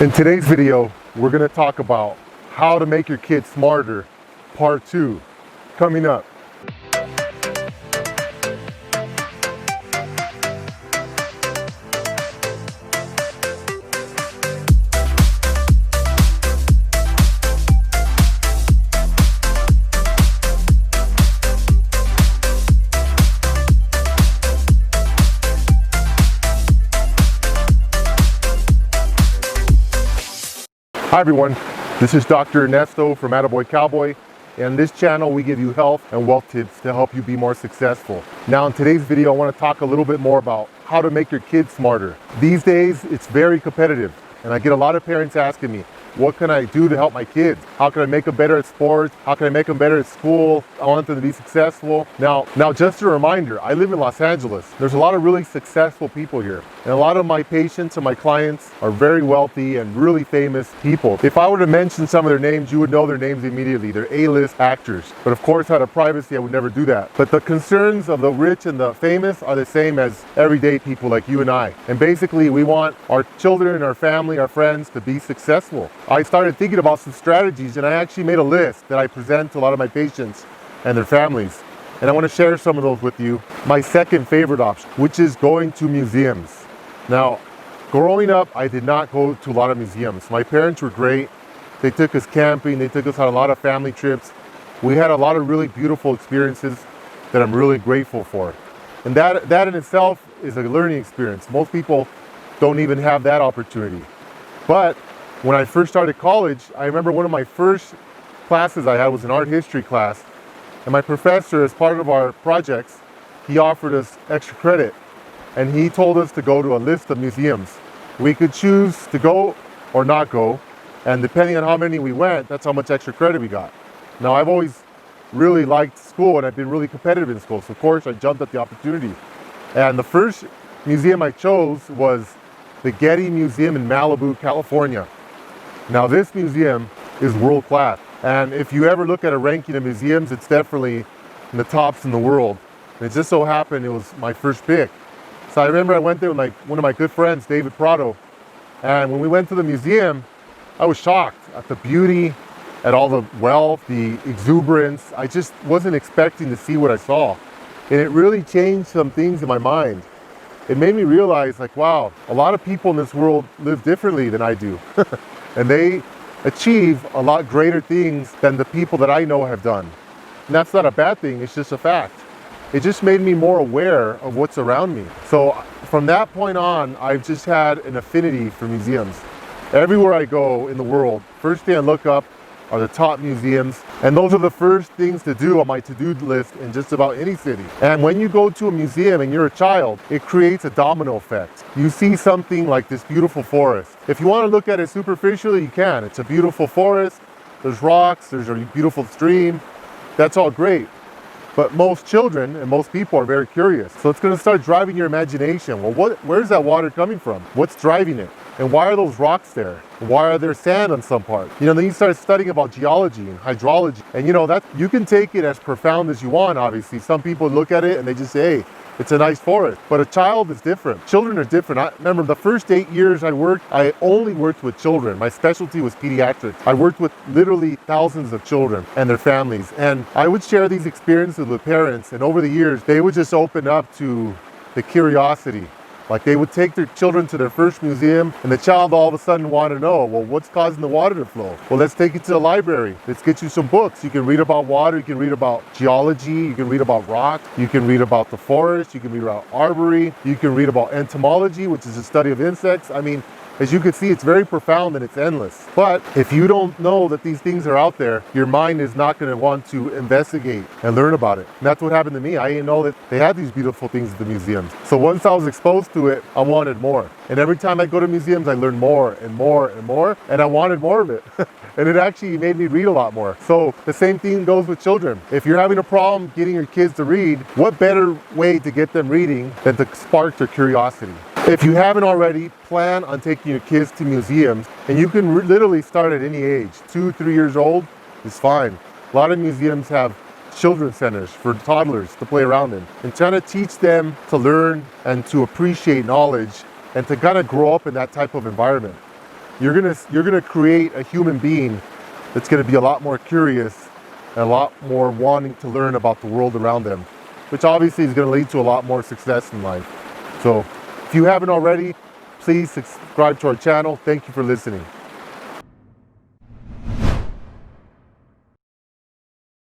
In today's video, we're going to talk about how to make your kids smarter, part 2, coming up. Hi everyone, this is Dr. Ernesto from AttaBoyCowBoy, and on this channel we give you health and wealth tips to help you be more successful. Now in today's video I want to talk a little bit more about how to make your kids smarter. These days it's very competitive and I get a lot of parents asking me, what can I do to help my kids? How can I make them better at sports? How can I make them better at school? I want them to be successful. Now just a reminder, I live in Los Angeles. There's a lot of really successful people here. And a lot of my patients and my clients are very wealthy and really famous people. If I were to mention some of their names, you would know their names immediately. They're A-list actors. But of course, out of privacy, I would never do that. But the concerns of the rich and the famous are the same as everyday people like you and I. And basically, we want our children, our family, our friends to be successful. I started thinking about some strategies and I actually made a list that I present to a lot of my patients and their families. And I want to share some of those with you. My second favorite option, which is going to museums. Now, growing up, I did not go to a lot of museums. My parents were great. They took us camping. They took us on a lot of family trips. We had a lot of really beautiful experiences that I'm really grateful for. And that in itself is a learning experience. Most people don't even have that opportunity. But when I first started college, I remember one of my first classes I had was an art history class. And my professor, as part of our projects, he offered us extra credit. And he told us to go to a list of museums. We could choose to go or not go. And depending on how many we went, that's how much extra credit we got. Now, I've always really liked school and I've been really competitive in school. So of course, I jumped at the opportunity. And the first museum I chose was the Getty Museum in Malibu, California. Now, this museum is world class. And if you ever look at a ranking of museums, it's definitely in the tops in the world. And it just so happened it was my first pick. So I remember I went there with one of my good friends, David Prado. And when we went to the museum, I was shocked at the beauty, at all the wealth, the exuberance. I just wasn't expecting to see what I saw. And it really changed some things in my mind. It made me realize, like, wow, a lot of people in this world live differently than I do. And they achieve a lot greater things than the people that I know have done. And that's not a bad thing, it's just a fact. It just made me more aware of what's around me. So from that point on, I've just had an affinity for museums. Everywhere I go in the world, first thing I look up are the top museums. And those are the first things to do on my to-do list in just about any city. And when you go to a museum and you're a child, it creates a domino effect. You see something like this beautiful forest. If you want to look at it superficially, you can. It's a beautiful forest, there's rocks, there's a beautiful stream. That's all great. But most children and most people are very curious. So it's going to start driving your imagination. Well, where's that water coming from? What's driving it? And why are those rocks there? Why are there sand on some part? You know, then you start studying about geology and hydrology. And you know, that you can take it as profound as you want, obviously. Some people look at it and they just say, hey, it's a nice forest. But a child is different. Children are different. I remember the first 8 years I worked, I only worked with children. My specialty was pediatrics. I worked with literally thousands of children and their families. And I would share these experiences with parents. And over the years, they would just open up to the curiosity. Like they would take their children to their first museum and the child all of a sudden wanted to know, well, what's causing the water to flow? Well, let's take you to the library. Let's get you some books. You can read about water, you can read about geology, you can read about rock, you can read about the forest, you can read about arbory, you can read about entomology, which is the study of insects. I mean, as you can see, it's very profound and it's endless. But if you don't know that these things are out there, your mind is not going to want to investigate and learn about it. And that's what happened to me. I didn't know that they had these beautiful things at the museums. So once I was exposed to it, I wanted more. And every time I go to museums, I learn more and more and more, and I wanted more of it. And it actually made me read a lot more. So the same thing goes with children. If you're having a problem getting your kids to read, what better way to get them reading than to spark their curiosity? If you haven't already, plan on taking your kids to museums, and you can literally start at any age. 2, 3 years old is fine. A lot of museums have children's centers for toddlers to play around in, and trying to teach them to learn and to appreciate knowledge and to kind of grow up in that type of environment. you're gonna create a human being that's gonna be a lot more curious and a lot more wanting to learn about the world around them, which obviously is gonna lead to a lot more success in life. So if you haven't already, please subscribe to our channel. Thank you for listening.